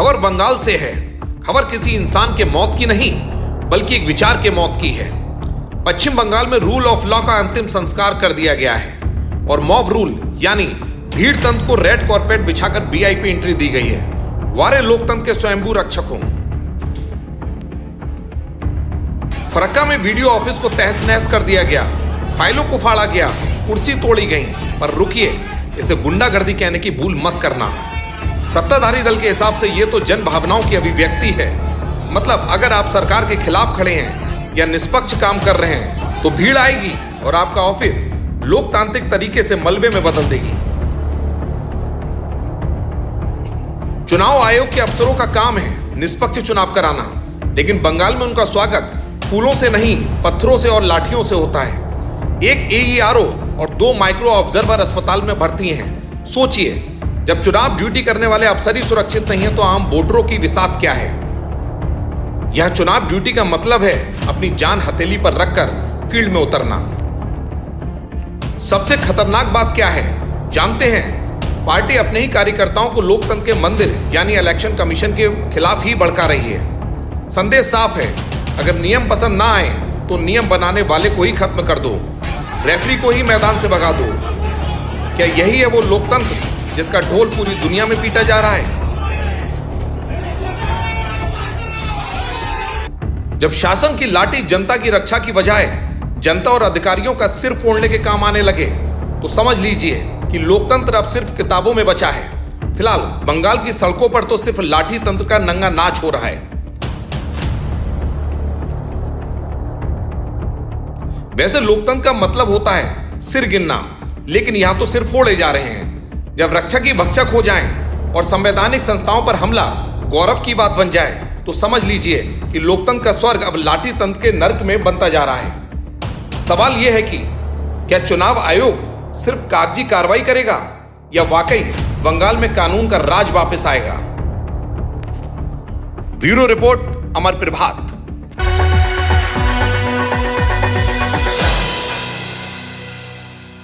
खबर बंगाल से है। खबर किसी इंसान के मौत की नहीं, बल्कि एक विचार के मौत की है। पश्चिम बंगाल में रूल ऑफ लॉ का अंतिम संस्कार कर दिया गया है और मॉब रूल यानी भीड़ तंत्र को रेड कॉर्पेट बिछाकर वीआईपी एंट्री दी गई है। वारे लोकतंत्र के स्वयंभू रक्षकों। फरक्का में वीडियो ऑफिस को तहस नहस कर दिया गया, फाइलों को फाड़ा गया, कुर्सी तोड़ी गई। पर रुकिए, इसे गुंडागर्दी कहने की भूल मत करना। सत्ताधारी दल के हिसाब से यह तो जन भावनाओं की अभिव्यक्ति है। मतलब अगर आप सरकार के खिलाफ खड़े हैं या निष्पक्ष काम कर रहे हैं तो भीड़ आएगी और आपका ऑफिस लोकतांत्रिक तरीके से मलबे में बदल देगी। चुनाव आयोग के अफसरों का काम है निष्पक्ष चुनाव कराना, लेकिन बंगाल में उनका स्वागत फूलों से नहीं, पत्थरों से और लाठियों से होता है। एक एईआरओ और 2 माइक्रो ऑब्जर्वर अस्पताल में भर्ती हैं। सोचिए, जब चुनाव ड्यूटी करने वाले अफसर ही सुरक्षित नहीं है तो आम वोटरों की विसात क्या है। यह चुनाव ड्यूटी का मतलब है अपनी जान हथेली पर रखकर फील्ड में उतरना। सबसे खतरनाक बात क्या है जानते हैं? पार्टी अपने ही कार्यकर्ताओं को लोकतंत्र के मंदिर यानी इलेक्शन कमीशन के खिलाफ ही भड़का रही है। संदेश साफ है, अगर नियम पसंद ना आए तो नियम बनाने वाले को ही खत्म कर दो, रेफरी को ही मैदान से भगा दो। क्या यही है वो लोकतंत्र जिसका ढोल पूरी दुनिया में पीटा जा रहा है? जब शासन की लाठी जनता की रक्षा की बजाय जनता और अधिकारियों का सिर फोड़ने के काम आने लगे तो समझ लीजिए कि लोकतंत्र अब सिर्फ किताबों में बचा है। फिलहाल बंगाल की सड़कों पर तो सिर्फ लाठी तंत्र का नंगा नाच हो रहा है। वैसे लोकतंत्र का मतलब होता है सिर गिनना, लेकिन यहां तो सिर फोड़े जा रहे हैं। जब रक्षक ही भक्षक हो जाएं और संवैधानिक संस्थाओं पर हमला गौरव की बात बन जाए तो समझ लीजिए कि लोकतंत्र का स्वर्ग अब लाठी तंत्र के नर्क में बनता जा रहा है। सवाल यह है कि क्या चुनाव आयोग सिर्फ कागजी कार्रवाई करेगा या वाकई बंगाल में कानून का राज वापस आएगा? ब्यूरो रिपोर्ट, अमर प्रभात।